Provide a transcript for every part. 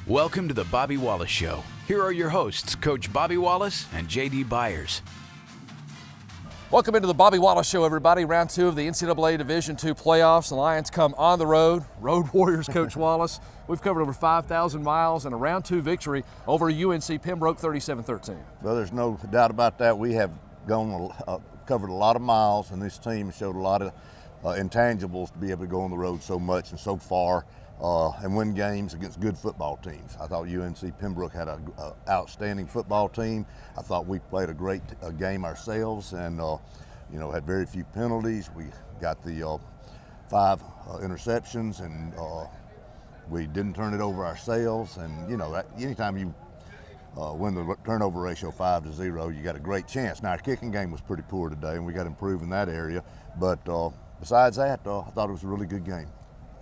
Welcome to the Bobby Wallace Show. Here are your hosts, Coach Bobby Wallace and J.D. Byers. Welcome into the Bobby Wallace Show, everybody. Round 2 of the NCAA Division II playoffs. The Lions come on the road. Road Warriors, Coach Wallace. We've covered over 5,000 miles and a round 2 victory over UNC Pembroke, 37-13. Well, there's no doubt about that. We have covered a lot of miles, and this team showed a lot of intangibles to be able to go on the road so much and so far and win games against good football teams. I thought UNC Pembroke had an outstanding football team. I thought we played a great game ourselves and had very few penalties. We got the 5 interceptions and we didn't turn it over ourselves. And anytime you win the turnover ratio 5-0, you got a great chance. Now our kicking game was pretty poor today and we got to improve in that area. But besides that, I thought it was a really good game.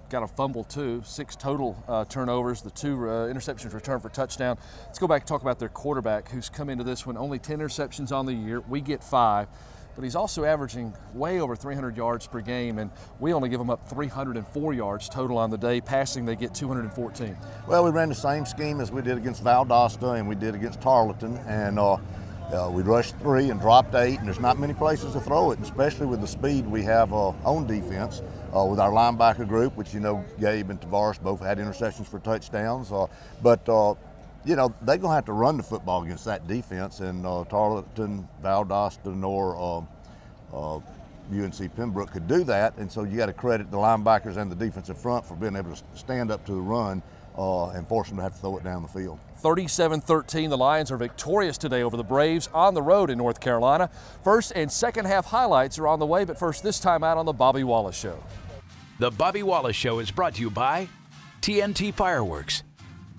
Got a fumble too, 6 total turnovers, the 2 interceptions returned for touchdown. Let's go back and talk about their quarterback, who's come into this one only 10 interceptions on the year. We get 5, but he's also averaging way over 300 yards per game, and we only give him up 304 yards total on the day. Passing, they get 214. Well, we ran the same scheme as we did against Valdosta and we did against Tarleton, and we rushed 3 and dropped 8, and there's not many places to throw it, especially with the speed we have on defense. With our linebacker group, which Gabe and Tavares both had interceptions for touchdowns. But they're going to have to run the football against that defense, and Tarleton, Valdosta, nor UNC Pembroke could do that. And so you got to credit the linebackers and the defensive front for being able to stand up to the run and force them to have to throw it down the field. 37-13, the Lions are victorious today over the Braves on the road in North Carolina. First and second half highlights are on the way, but first this time out on the Bobby Wallace Show. The Bobby Wallace Show is brought to you by TNT Fireworks,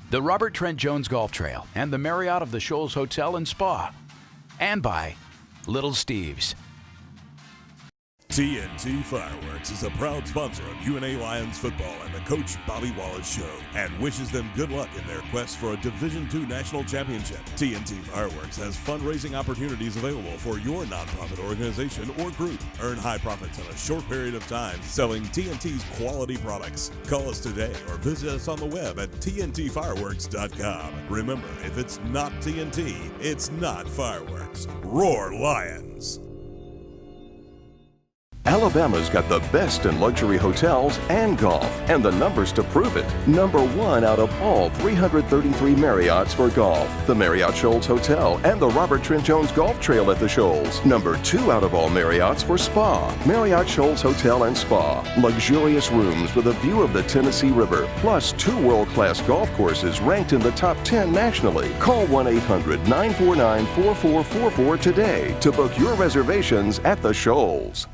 the Robert Trent Jones Golf Trail, and the Marriott of the Shoals Hotel and Spa, and by Little Steve's. TNT Fireworks is a proud sponsor of UNA Lions football and the Coach Bobby Wallace Show, and wishes them good luck in their quest for a Division II national championship. TNT Fireworks has fundraising opportunities available for your nonprofit organization or group. Earn high profits in a short period of time selling TNT's quality products. Call us today or visit us on the web at tntfireworks.com. Remember, if it's not TNT, it's not fireworks. Roar Lions! Alabama's got the best in luxury hotels and golf, and the numbers to prove it. Number 1 out of all 333 Marriotts for golf, the Marriott Shoals Hotel and the Robert Trent Jones Golf Trail at the Shoals. Number 2 out of all Marriotts for spa, Marriott Shoals Hotel and Spa. Luxurious rooms with a view of the Tennessee River, plus 2 world-class golf courses ranked in the top 10 nationally. Call 1-800-949-4444 today to book your reservations at the Shoals.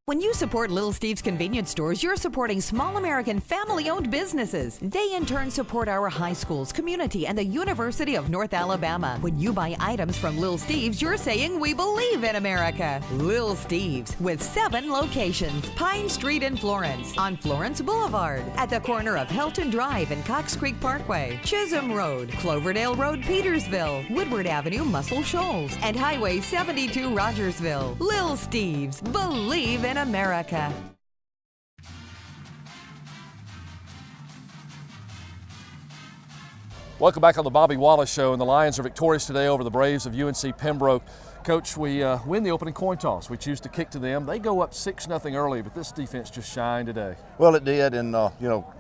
When you support Little Steve's convenience stores, you're supporting small American family-owned businesses. They in turn support our high schools, community, and the University of North Alabama. When you buy items from Little Steve's, you're saying we believe in America. Little Steve's, with 7 locations. Pine Street in Florence, on Florence Boulevard, at the corner of Helton Drive and Cox Creek Parkway, Chisholm Road, Cloverdale Road, Petersville, Woodward Avenue, Muscle Shoals, and Highway 72, Rogersville. Little Steve's, believe in America. Welcome back on the Bobby Wallace Show, and the Lions are victorious today over the Braves of UNC Pembroke. Coach, we win the opening coin toss. We choose to kick to them. They go up 6-0 early, but this defense just shined today. Well, it did, and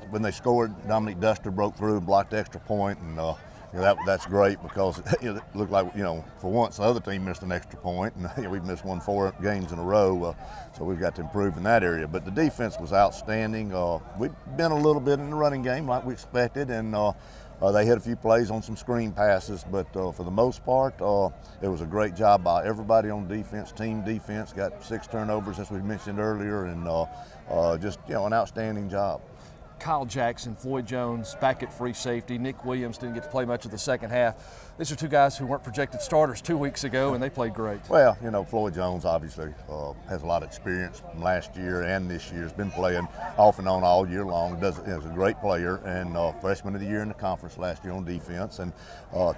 when they scored, Dominic Duster broke through and blocked the extra point, and that's great because it looked like, for once the other team missed an extra point, and we've missed 4 games in a row, so we've got to improve in that area. But the defense was outstanding. We've been a little bit in the running game like we expected, and they hit a few plays on some screen passes, but for the most part, it was a great job by everybody on defense. Team defense got 6 turnovers, as we mentioned earlier, and just an outstanding job. Kyle Jackson, Floyd Jones back at free safety. Nick Williams didn't get to play much of the second half. These are 2 guys who weren't projected starters 2 weeks ago, and they played great. Well, Floyd Jones obviously has a lot of experience from last year and this year. He's been playing off and on all year long. He's a great player, and freshman of the year in the conference last year on defense. And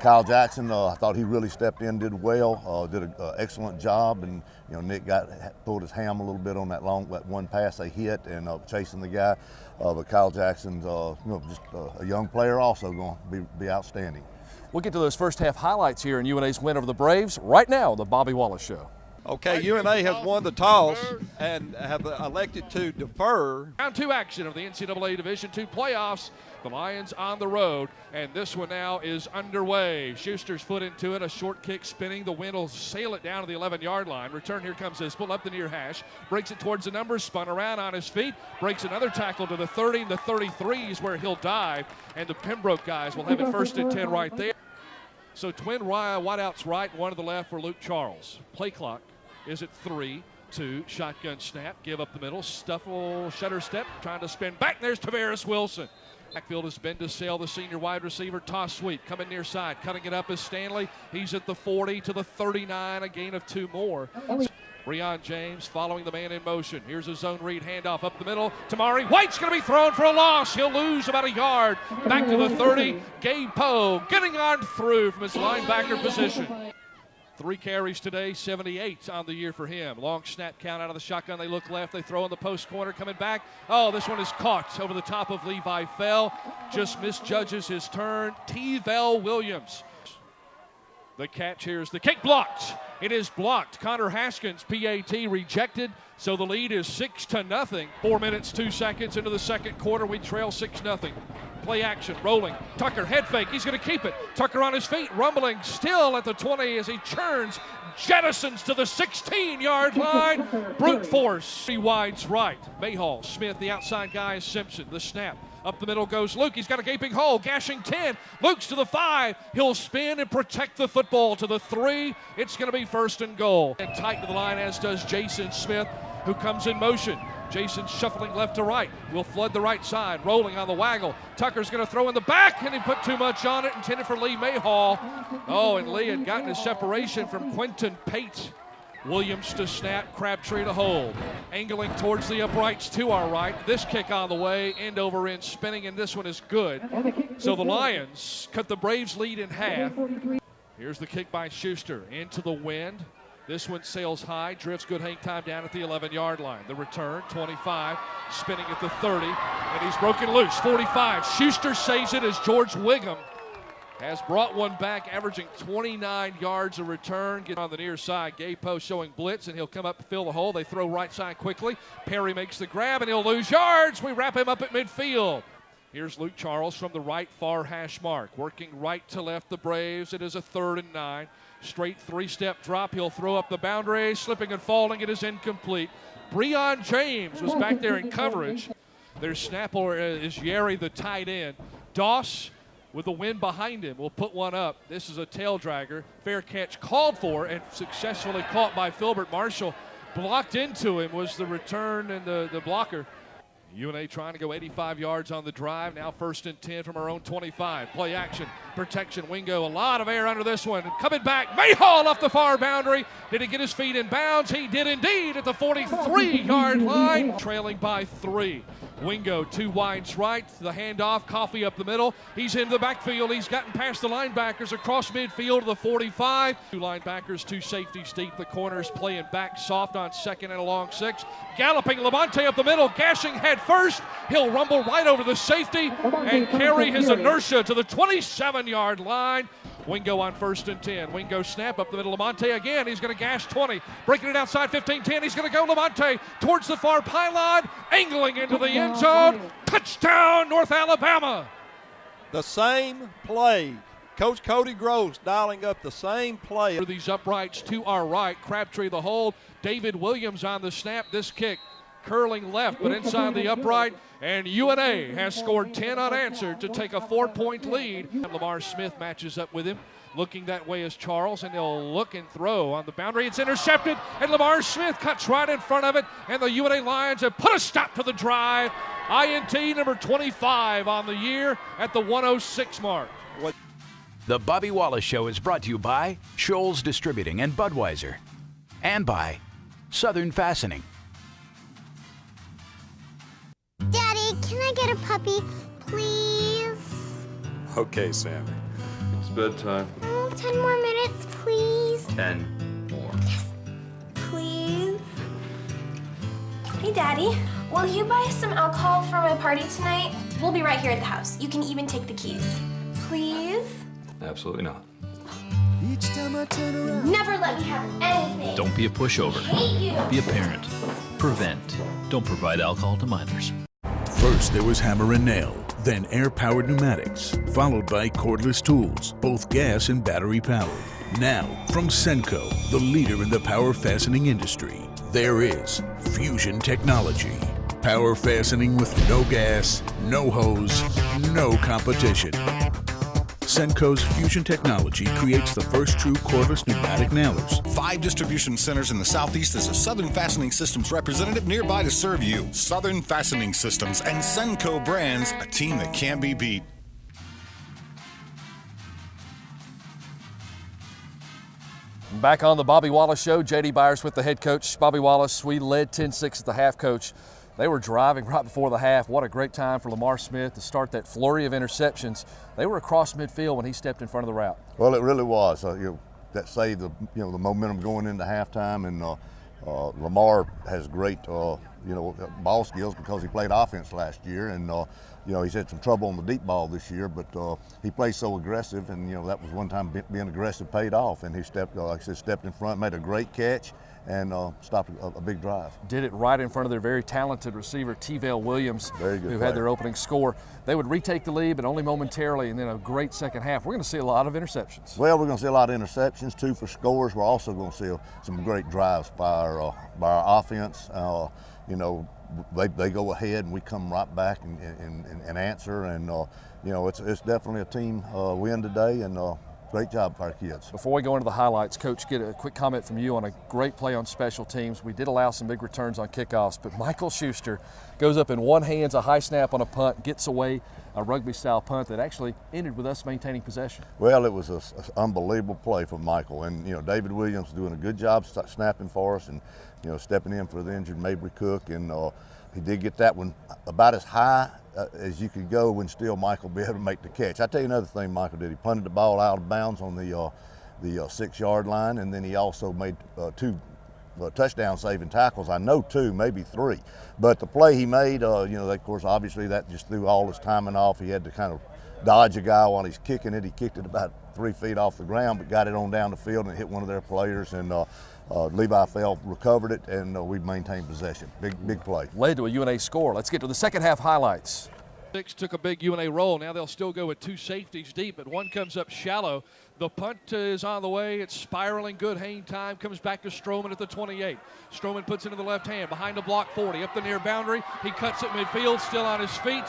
Kyle Jackson, I thought he really stepped in, did well, did an excellent job. And Nick pulled his ham a little bit on that one pass they hit and chasing the guy. but Kyle Jackson's just a young player also going to be outstanding. We'll get to those first half highlights here in UNA's win over the Braves right now on the Bobby Wallace Show. Okay, UNA has won the toss and have elected to defer. Round 2 action of the NCAA Division II playoffs. The Lions on the road, and this one now is underway. Schuster's foot into it, a short kick spinning. The wind will sail it down to the 11-yard line. Return, here comes Isbell up the near hash. Breaks it towards the numbers, spun around on his feet. Breaks another tackle to the 30 and the 33 is where he'll dive. And the Pembroke guys will have it 1st and 10 right there. So twin wideouts right, one to the left for Luke Charles. Play clock is at 3-2, shotgun snap, give up the middle, shutter step, trying to spin back. There's Tavares Wilson. Backfield has been to Sale, the senior wide receiver. Toss sweep, coming near side, cutting it up is Stanley. He's at the 40 to the 39, a gain of 2 more. Breon James following the man in motion. Here's a zone read handoff up the middle. Tamari White's going to be thrown for a loss. He'll lose about a yard. Back to the 30. Gabe Poe getting on through from his linebacker position. 3 carries today, 78 on the year for him. Long snap count out of the shotgun. They look left. They throw in the post corner, coming back. Oh, this one is caught over the top of Levi Fell. Just misjudges his turn. T-Vel Williams. The catch here is the kick blocked. It is blocked. Connor Haskins, PAT, rejected. So the lead is 6-0. 4 minutes, 2 seconds into the second quarter. We trail 6-0. Play action, rolling. Tucker, head fake. He's going to keep it. Tucker on his feet, rumbling, still at the 20 as he churns, jettisons to the 16-yard line. Brute force. 3 wides right. Mayhall, Smith, the outside guy is Simpson. The snap. Up the middle goes Luke. He's got a gaping hole. Gashing 10. Luke's to the 5. He'll spin and protect the football to the 3. It's going to be 1st and goal. And tight to the line, as does Jason Smith, who comes in motion. Jason shuffling left to right. Will flood the right side. Rolling on the waggle. Tucker's going to throw in the back, and he put too much on it. Intended for Lee Mayhall. Oh, and Lee had gotten his separation from Quentin Pate. Williams to snap, Crabtree to hold. Angling towards the uprights to our right. This kick on the way, end over end spinning, and this one is good. So the Lions cut the Braves' lead in half. Here's the kick by Schuster into the wind. This one sails high, drifts good hang time down at the 11-yard line. The return, 25, spinning at the 30, and he's broken loose, 45. Schuster saves it as George Wiggum has brought one back, averaging 29 yards a return. Get on the near side. Gabe Poe showing blitz, and he'll come up and fill the hole. They throw right side quickly. Perry makes the grab, and he'll lose yards. We wrap him up at midfield. Here's Luke Charles from the right far hash mark. Working right to left the Braves. It is a 3rd and 9. Straight 3-step drop. He'll throw up the boundary. Slipping and falling. It is incomplete. Breon James was back there in coverage. Their snapper is Yeri, the tight end. Doss, with the wind behind him, will put one up. This is a tail dragger. Fair catch called for and successfully caught by Filbert Marshall. Blocked into him was the return and the blocker. UNA trying to go 85 yards on the drive. Now 1st and 10 from our own 25. Play action, protection, Wingo. A lot of air under this one. Coming back, Mayhall off the far boundary. Did he get his feet in bounds? He did indeed at the 43-yard line. Trailing by 3. Wingo, 2 wides right. The handoff, Coffey up the middle. He's into the backfield. He's gotten past the linebackers across midfield to the 45. 2 linebackers, 2 safeties deep. The corners playing back soft on 2nd and a long 6. Galloping Lamonte up the middle, gashing head first. He'll rumble right over the safety and carry his inertia to the 27-yard line. Wingo on 1st and 10. Wingo snap up the middle. Lamonte again. He's going to gash 20. Breaking it outside 15-10. He's going to go Lamonte towards the far pylon. Angling into the end zone. Touchdown, North Alabama. The same play. Coach Cody Groves dialing up the same play. These uprights to our right. Crabtree the hold. David Williams on the snap. This kick curling left, but inside the upright. And UNA has scored 10 unanswered to take a 4-point lead. Lamar Smith matches up with him. Looking that way is Charles, and they'll look and throw on the boundary. It's intercepted, and Lamar Smith cuts right in front of it, and the UNA Lions have put a stop to the drive. INT number 25 on the year at the 106 mark. The Bobby Wallace Show is brought to you by Scholl's Distributing and Budweiser, and by Southern Fastening. Daddy, can I get a puppy, please? Okay, Sammy. It's bedtime. Oh, 10 more minutes, please. 10 more. Yes, please. Hey, Daddy. Will you buy some alcohol for my party tonight? We'll be right here at the house. You can even take the keys. Please? Absolutely not. Each time I turn around. Never let me have anything. Don't be a pushover. Hate you. Be a parent. Prevent. Don't provide alcohol to minors. First, there was hammer and nail, then air-powered pneumatics, followed by cordless tools, both gas and battery-powered. Now, from Senco, the leader in the power fastening industry, there is Fusion Technology. Power fastening with no gas, no hose, no competition. Senco's Fusion Technology creates the first true cordless pneumatic nailers. 5 distribution centers in the Southeast as a Southern Fastening Systems representative nearby to serve you. Southern Fastening Systems and Senco brands, a team that can't be beat. Back on the Bobby Wallace Show, J.D. Byers with the head coach. Bobby Wallace, we led 10-6 at the half, Coach. They were driving right before the half. What a great time for Lamar Smith to start that flurry of interceptions. They were across midfield when he stepped in front of the route. Well, it really was. That saved the the momentum going into halftime, and Lamar has great ball skills because he played offense last year, and he's had some trouble on the deep ball this year, but he plays so aggressive, and that was one time being aggressive paid off, and he stepped in front, made a great catch, and stopped a big drive. Did it right in front of their very talented receiver, T-Vale Williams, who had their opening score. They would retake the lead, but only momentarily, and then a great second half. We're going to see a lot of interceptions. Well, we're going to see a lot of interceptions, 2 for scores. We're also going to see some great drives by our offense. They go ahead, and we come right back and answer, and it's definitely a team win today, and great job for our kids. Before we go into the highlights, Coach, get a quick comment from you on a great play on special teams. We did allow some big returns on kickoffs, but Michael Schuster goes up in one hand, a high snap on a punt, gets away a rugby-style punt that actually ended with us maintaining possession. Well, it was an unbelievable play from Michael, and David Williams doing a good job snapping for us, and stepping in for the injured Mabry Cook, and he did get that one about as high as you could go when still Michael be able to make the catch. I tell you another thing Michael did. He punted the ball out of bounds on the 6-yard line, and then he also made 2 touchdown saving tackles. I know 2, maybe 3. But the play he made, of course, obviously that just threw all his timing off. He had to kind of dodge a guy while he's kicking it. He kicked it about 3 feet off the ground, but got it on down the field and hit one of their players, and Levi Fell recovered it, and we maintained possession. Big play. Led to a UNA score. Let's get to the second half highlights. 6 took a big UNA roll. Now they'll still go with 2 safeties deep, but one comes up shallow. The punt is on the way. It's spiraling. Good hang time. Comes back to Stroman at the 28. Stroman puts it in the left hand. Behind the block 40. Up the near boundary. He cuts it midfield. Still on his feet.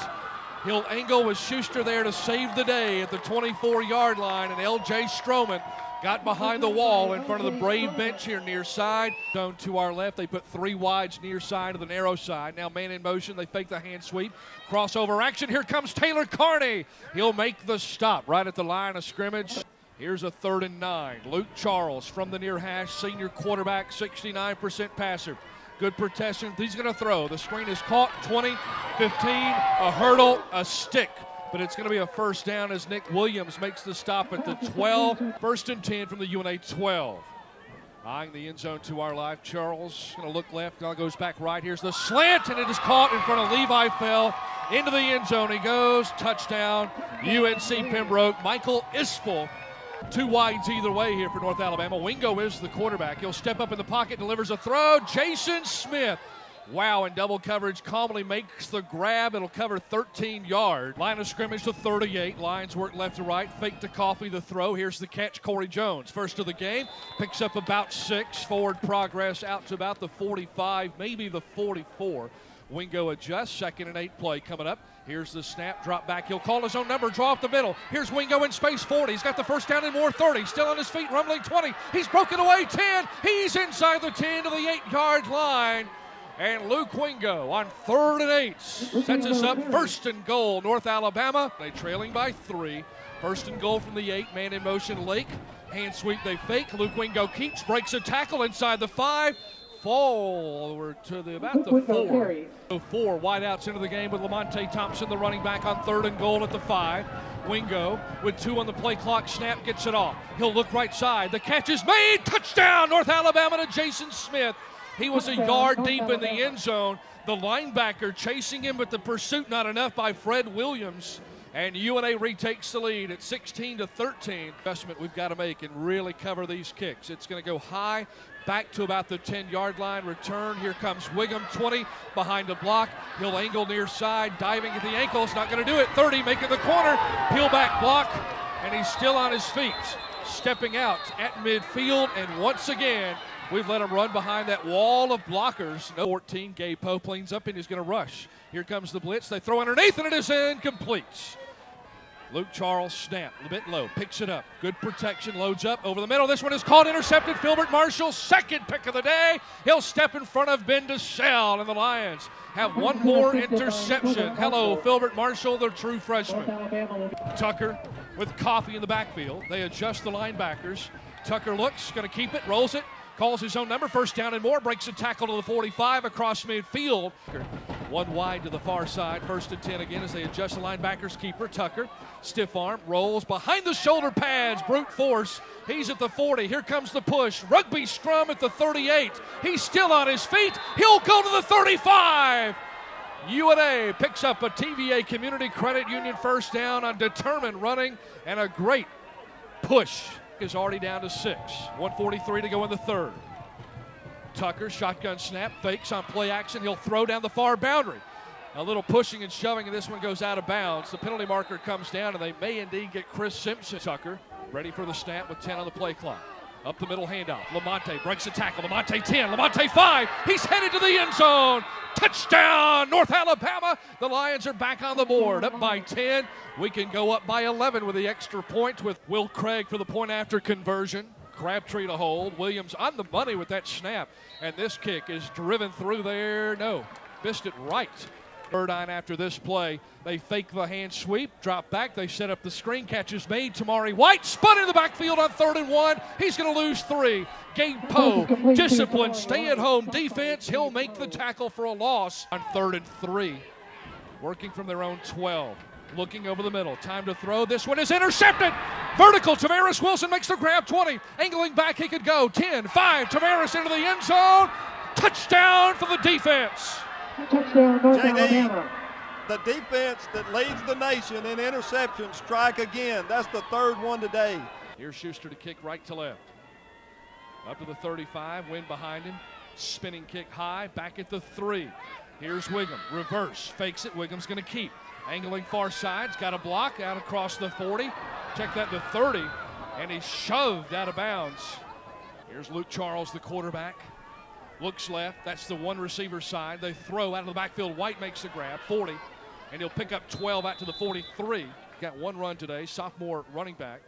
He'll angle with Schuster there to save the day at the 24-yard line. And L.J. Stroman got behind the wall in front of the Brave bench here near side. Zone to our left. They put 3 wides near side of the narrow side. Now man in motion. They fake the hand sweep. Crossover action. Here comes Taylor Carney. He'll make the stop right at the line of scrimmage. Here's a 3rd and 9. Luke Charles from the near hash. Senior quarterback. 69% passer. Good protection. He's going to throw. The screen is caught. 20, 15, a hurdle, a stick. But it's going to be a first down as Nick Williams makes the stop at the 12. 1st and 10 from the UNA 12. Eyeing the end zone to our left. Charles going to look left. Now goes back right. Here's the slant, and it is caught in front of Levi Fell. Into the end zone he goes. Touchdown, UNC Pembroke. Michael Ispel. 2 wides either way here for North Alabama. Wingo is the quarterback. He'll step up in the pocket, delivers a throw. Jason Smith. Wow, in double coverage, calmly makes the grab. It'll cover 13 yards. Line of scrimmage to 38. Lions work left to right. Fake to Coffee the throw. Here's the catch, Corey Jones. First of the game. Picks up about 6. Forward progress out to about the 45, maybe the 44. Wingo adjusts. 2nd and 8 play coming up. Here's the snap, drop back. He'll call his own number, draw up the middle. Here's Wingo in space, 40. He's got the first down and more, 30. Still on his feet, rumbling 20. He's broken away, 10. He's inside the 10 to the 8-yard line. And Luke Wingo on 3rd and 8 sets us up 1st and goal, North Alabama. They trailing by 3. 1st and goal from the 8, man in motion, Lake. Hand sweep they fake. Luke Wingo keeps, breaks a tackle inside the 5. Forward to about the 4. So 4 wideouts into the game with Lamonte Thompson, the running back, on 3rd and goal at the 5. Wingo with 2 on the play clock. Snap, gets it off. He'll look right side. The catch is made. Touchdown, North Alabama to Jason Smith. He was a yard deep in the end zone. The linebacker chasing him, but the pursuit not enough by Fred Williams. And UNA retakes the lead at 16-13. Investment we've got to make and really cover these kicks. It's going to go high, back to about the 10-yard line. Return. Here comes Wiggum, 20, behind the block. He'll angle near side, diving at the ankles. Not going to do it. 30, making the corner. Peel back block, and he's still on his feet. Stepping out at midfield, and once again, we've let him run behind that wall of blockers. No 14, Gabe Poe planes up and he's going to rush. Here comes the blitz. They throw underneath, and it is incomplete. Luke Charles, snap, a bit low, picks it up. Good protection, loads up over the middle. This one is caught, intercepted. Filbert Marshall, second pick of the day. He'll step in front of Ben DeSalle, and the Lions have one more interception. Hello, Filbert Marshall, the true freshman. Tucker with Coffee in the backfield. They adjust the linebackers. Tucker looks, going to keep it, rolls it. Calls his own number, first down and more, breaks a tackle to the 45 across midfield. One wide to the far side, 1st and 10 again as they adjust the linebackers. Keeper, Tucker, stiff arm, rolls behind the shoulder pads, brute force. He's at the 40, here comes the push. Rugby scrum at the 38. He's still on his feet, he'll go to the 35. UNA picks up a TVA Community Credit Union first down on determined running and a great push. Is already down to 6. 1:43 to go in the third. Tucker, shotgun snap, fakes on play action. He'll throw down the far boundary. A little pushing and shoving, and this one goes out of bounds. The penalty marker comes down, and they may indeed get Chris Simpson. Tucker ready for the snap with 10 on the play clock. Up the middle handoff. Lamonte breaks a tackle. Lamonte 10. Lamonte 5. He's headed to the end zone. Touchdown, North Alabama. The Lions are back on the board. Up by 10. We can go up by 11 with the extra point with Will Craig for the point after conversion. Crabtree to hold. Williams on the money with that snap. And this kick is driven through there. No, missed it right. Burdine after this play. They fake the hand sweep, drop back. They set up the screen. Catch is made. Tamari White spun in the backfield on 3rd and 1. He's going to lose 3. Gabe Poe, disciplined, stay-at-home defense. He'll make the tackle for a loss on 3rd and 3. Working from their own 12. Looking over the middle. Time to throw. This one is intercepted. Vertical. Tavares Wilson makes the grab. 20. Angling back. He could go. 10, 5. Tavares into the end zone. Touchdown for the defense. JD, the defense that leads the nation in interceptions strike again. That's the 3rd one today. Here's Schuster to kick right to left. Up to the 35, wind behind him. Spinning kick high, back at the 3. Here's Wiggum, reverse, fakes it. Wiggum's going to keep. Angling far side's got a block out across the 40. Check that to 30, and he's shoved out of bounds. Here's Luke Charles, the quarterback. Looks left, that's the one receiver side. They throw out of the backfield. White makes the grab, 40, and he'll pick up 12 out to the 43. Got one run today, sophomore running back.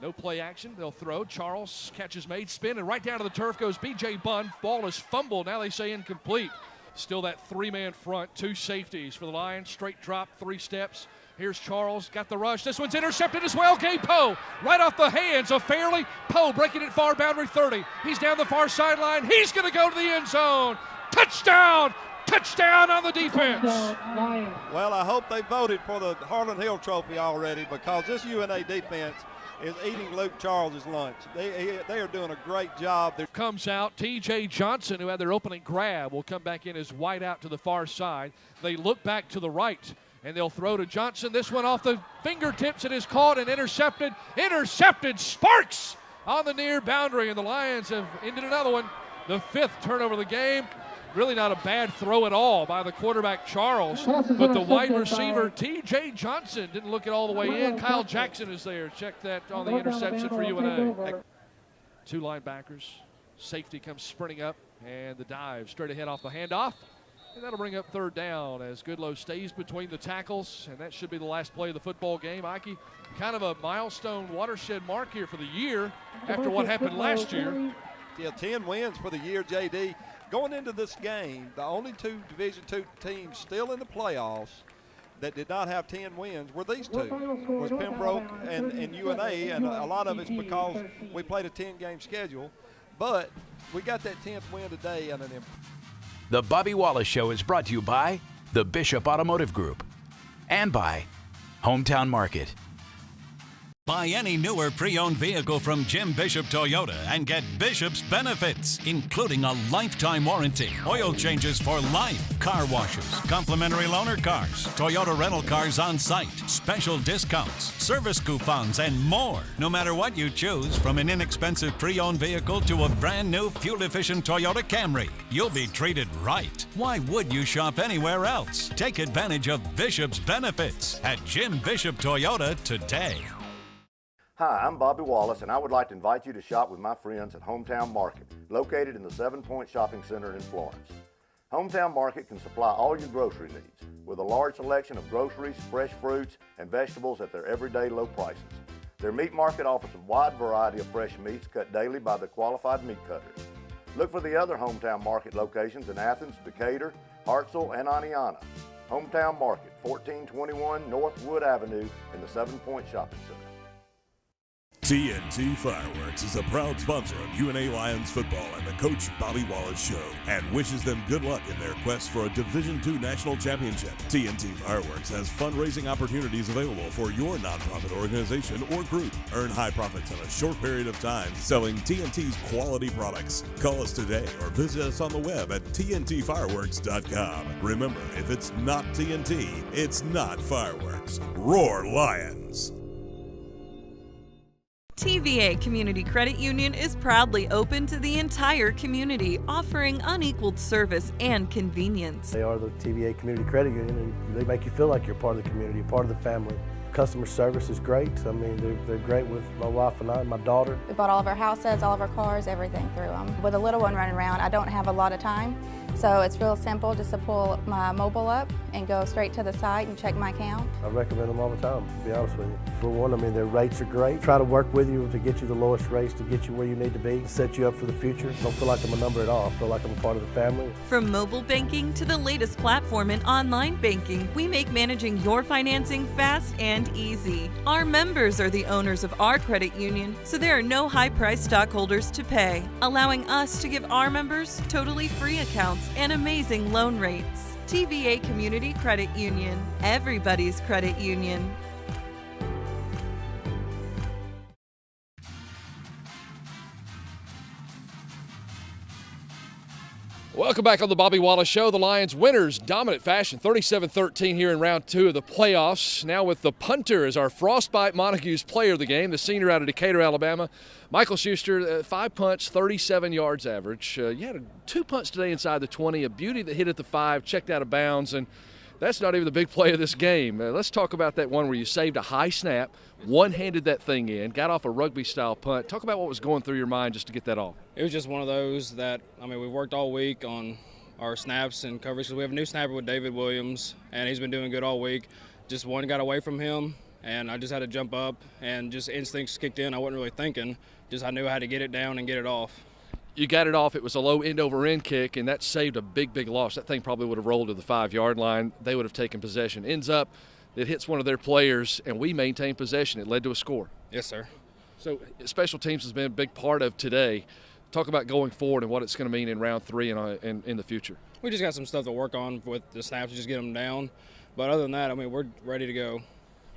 No play action, they'll throw. Charles, catches made, spin, and right down to the turf goes B.J. Bunn. Ball is fumbled, now they say incomplete. Still that 3-man front, 2 safeties for the Lions. Straight drop, 3 steps. Here's Charles, got the rush. This one's intercepted as well. Gabe Poe, right off the hands of Fairley. Poe breaking it far boundary 30. He's down the far sideline. He's going to go to the end zone. Touchdown! Touchdown on the defense. Well, I hope they voted for the Harlan Hill Trophy already, because this UNA defense is eating Luke Charles' lunch. They are doing a great job. Comes out T.J. Johnson, who had their opening grab, will come back in as White out to the far side. They look back to the right, and they'll throw to Johnson. This one off the fingertips. It is caught and intercepted. Intercepted. Sparks on the near boundary, and the Lions have ended another one. The 5th turnover of the game. Really not a bad throw at all by the quarterback Charles, but the wide receiver T.J. Johnson didn't look it all the way in. Kyle Jackson is there. Check that on the interception for UNA. 2 linebackers. Safety comes sprinting up, and the dive straight ahead off the handoff. And that'll bring up 3rd down as Goodlow stays between the tackles, and that should be the last play of the football game. Ike, kind of a milestone watershed mark here for the year after what happened last year. Yeah, 10 wins for the year, JD. Going into this game, the only 2 Division II teams still in the playoffs that did not have 10 wins were these 2, was Pembroke and UNA, and a lot of it's because we played a 10-game schedule. But we got that 10th win today. The Bobby Wallace Show is brought to you by the Bishop Automotive Group and by Hometown Market. Buy any newer pre-owned vehicle from Jim Bishop Toyota and get Bishop's benefits, including a lifetime warranty, oil changes for life, car washes, complimentary loaner cars, Toyota rental cars on site, special discounts, service coupons, and more. No matter what you choose, from an inexpensive pre-owned vehicle to a brand new fuel-efficient Toyota Camry, you'll be treated right. Why would you shop anywhere else? Take advantage of Bishop's benefits at Jim Bishop Toyota today. Hi, I'm Bobby Wallace, and I would like to invite you to shop with my friends at Hometown Market, located in the 7 Point Shopping Center in Florence. Hometown Market can supply all your grocery needs with a large selection of groceries, fresh fruits, and vegetables at their everyday low prices. Their meat market offers a wide variety of fresh meats cut daily by the qualified meat cutters. Look for the other Hometown Market locations in Athens, Decatur, Hartselle, and Aniana. Hometown Market, 1421 North Wood Avenue in the 7 Point Shopping Center. TNT Fireworks is a proud sponsor of UNA Lions football and the Coach Bobby Wallace Show, and wishes them good luck in their quest for a Division II national championship. TNT Fireworks has fundraising opportunities available for your nonprofit organization or group. Earn high profits in a short period of time selling TNT's quality products. Call us today or visit us on the web at TNTfireworks.com. Remember, if it's not TNT, it's not fireworks. Roar Lions! TVA Community Credit Union is proudly open to the entire community, offering unequaled service and convenience. They are the TVA Community Credit Union, and they make you feel like you're part of the community, part of the family. Customer service is great. I mean, they're great with my wife and I and my daughter. We bought all of our houses, all of our cars, everything through them. With a little one running around, I don't have a lot of time. So it's real simple just to pull my mobile up and go straight to the site and check my account. I recommend them all the time, to be honest with you. For one, I mean, their rates are great. Try to work with you to get you the lowest rates, to get you where you need to be, set you up for the future. Don't feel like I'm a number at all. I feel like I'm a part of the family. From mobile banking to the latest platform in online banking, we make managing your financing fast and easy. Our members are the owners of our credit union, so there are no high-priced stockholders to pay, allowing us to give our members totally free accounts and amazing loan rates. TVA Community Credit Union, everybody's credit union. Welcome back on the Bobby Wallace Show. The Lions winners, dominant fashion, 37-13 here in round 2 of the playoffs. Now with the punter as our Frostbite Montague's player of the game, the senior out of Decatur, Alabama, Michael Schuster, 5 punts, 37 yards average. You had 2 punts today inside the 20, a beauty that hit at the 5, checked out of bounds, and that's not even the big play of this game. Let's talk about that one where you saved a high snap, one-handed that thing in, got off a rugby-style punt. Talk about what was going through your mind just to get that off. It was just one of those that, I mean, we've worked all week on our snaps and coverage. We have a new snapper with David Williams, and he's been doing good all week. Just one got away from him, and I just had to jump up, and just instincts kicked in. I wasn't really thinking. Just I knew how to get it down and get it off. You got it off. It was a low end-over-end kick, and that saved a big, big loss. That thing probably would have rolled to the 5-yard line. They would have taken possession. Ends up, it hits one of their players, and we maintain possession. It led to a score. Yes, sir. So special teams has been a big part of today. Talk about going forward and what it's going to mean in round 3 and in the future. We just got some stuff to work on with the snaps, just get them down. But other than that, I mean, we're ready to go.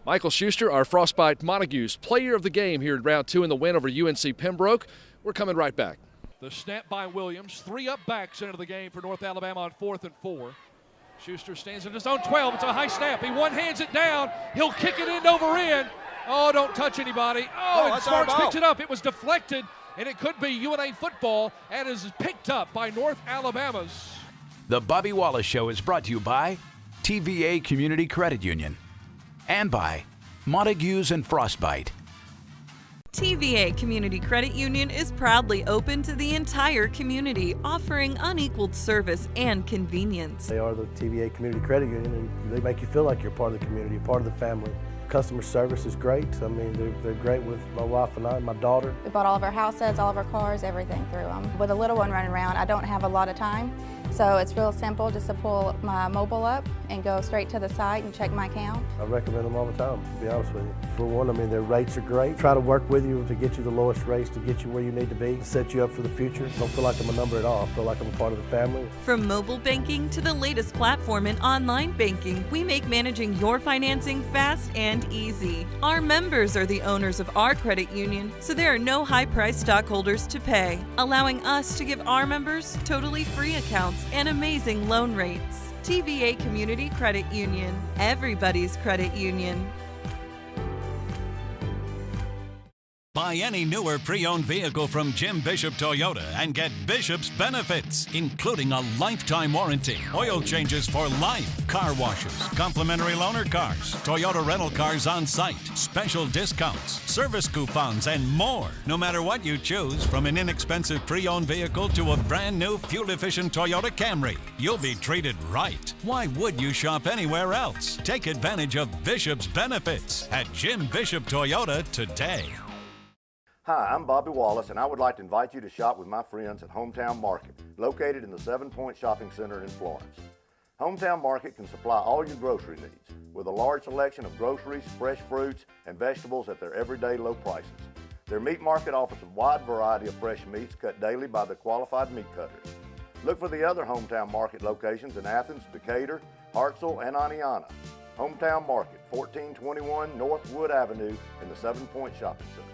Michael Schuster, our Frostbite Montague's player of the game here in round 2 in the win over UNC Pembroke. We're coming right back. The snap by Williams. 3 up backs into the game for North Alabama on 4th and 4. Schuster stands in his own 12. It's a high snap. He one-hands it down. He'll kick it end over end. Oh, don't touch anybody. Oh, and Sparks picks it up. It was deflected, and it could be UNA football, and is picked up by North Alabama's. The Bobby Wallace Show is brought to you by TVA Community Credit Union and by Montague's and Frostbite. TVA Community Credit Union is proudly open to the entire community, offering unequaled service and convenience. They are the TVA Community Credit Union, and they make you feel like you're part of the community, part of the family. Customer service is great. I mean, they're great with my wife and I and my daughter. We bought all of our houses, all of our cars, everything through them. With a little one running around, I don't have a lot of time. So it's real simple just to pull my mobile up and go straight to the site and check my account. I recommend them all the time, to be honest with you. For one, I mean, their rates are great. Try to work with you to get you the lowest rates, to get you where you need to be, set you up for the future. Don't feel like I'm a number at all. I feel like I'm a part of the family. From mobile banking to the latest platform in online banking, we make managing your financing fast and easy. Our members are the owners of our credit union, so there are no high-priced stockholders to pay, allowing us to give our members totally free accounts and amazing loan rates. TVA Community Credit Union, everybody's credit union. Buy any new or pre-owned vehicle from Jim Bishop Toyota and get Bishop's benefits, including a lifetime warranty, oil changes for life, car washes, complimentary loaner cars, Toyota rental cars on site, special discounts, service coupons, and more. No matter what you choose, from an inexpensive pre-owned vehicle to a brand new fuel-efficient Toyota Camry, you'll be treated right. Why would you shop anywhere else? Take advantage of Bishop's benefits at Jim Bishop Toyota today. Hi, I'm Bobby Wallace, and I would like to invite you to shop with my friends at Hometown Market, located in the 7 Point Shopping Center in Florence. Hometown Market can supply all your grocery needs, with a large selection of groceries, fresh fruits, and vegetables at their everyday low prices. Their meat market offers a wide variety of fresh meats cut daily by the qualified meat cutters. Look for the other Hometown Market locations in Athens, Decatur, Hartselle, and Aniana. Hometown Market, 1421 North Wood Avenue in the 7 Point Shopping Center.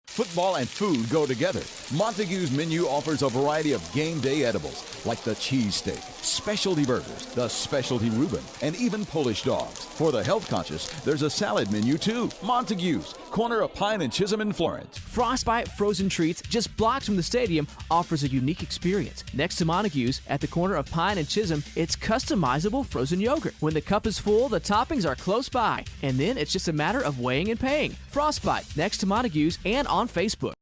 Football and food go together. Montague's menu offers a variety of game day edibles like the cheesesteak, specialty burgers, the specialty Reuben, and even Polish dogs. For the health conscious, there's a salad menu too. Montague's, corner of Pine and Chisholm in Florence. Frostbite Frozen Treats, just blocks from the stadium, offers a unique experience. Next to Montague's, at the corner of Pine and Chisholm, it's customizable frozen yogurt. When the cup is full, the toppings are close by, and then it's just a matter of weighing and paying. Frostbite, next to Montague's and on Facebook.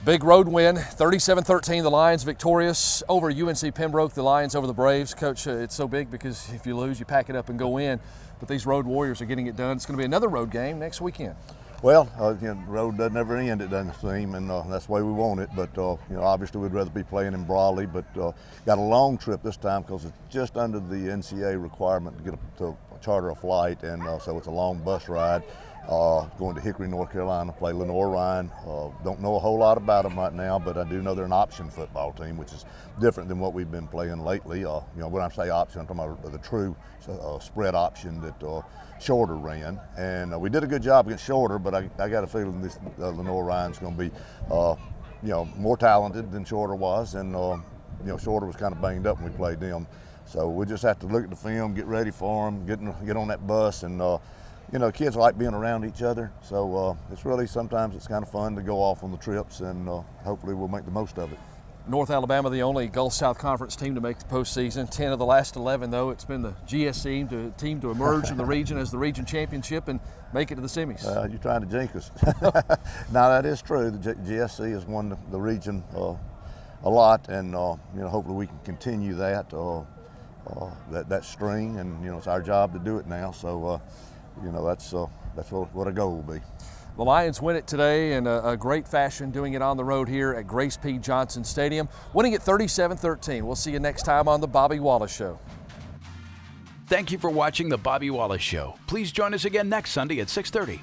Big road win, 37-13. The Lions victorious over UNC Pembroke. The Lions over the Braves. Coach, it's so big because if you lose, you pack it up and go in. But these road warriors are getting it done. It's going to be another road game next weekend. Well, the road doesn't ever end, it doesn't seem, and that's the way we want it. But obviously we'd rather be playing in Brawley. But got a long trip this time because it's just under the NCAA requirement to get to charter a flight, and so it's a long bus ride. Going to Hickory, North Carolina, play Lenore Ryan. Don't know a whole lot about them right now, but I do know they're an option football team, which is different than what we've been playing lately. When I say option, I'm talking about the true spread option that Shorter ran, and we did a good job against Shorter, but I got a feeling this Lenore Ryan's going to be more talented than Shorter was, and Shorter was kind of banged up when we played them. So we just have to look at the film, get ready for them, get on that bus, and kids like being around each other. So it's really, sometimes it's kind of fun to go off on the trips, and hopefully we'll make the most of it. North Alabama, the only Gulf South Conference team to make the postseason. 10 of the last 11, though. It's been the GS team to emerge in the region as the region championship and make it to the semis. You're trying to jinx us. Now, that is true. The GSC has won the region a lot, and hopefully we can continue that that string, and it's our job to do it now. So that's what our goal will be. The Lions win it today in a great fashion, doing it on the road here at Grace P. Johnson Stadium, winning it 37-13. We'll see you next time on The Bobby Wallace Show. Thank you for watching The Bobby Wallace Show. Please join us again next Sunday at 6:30.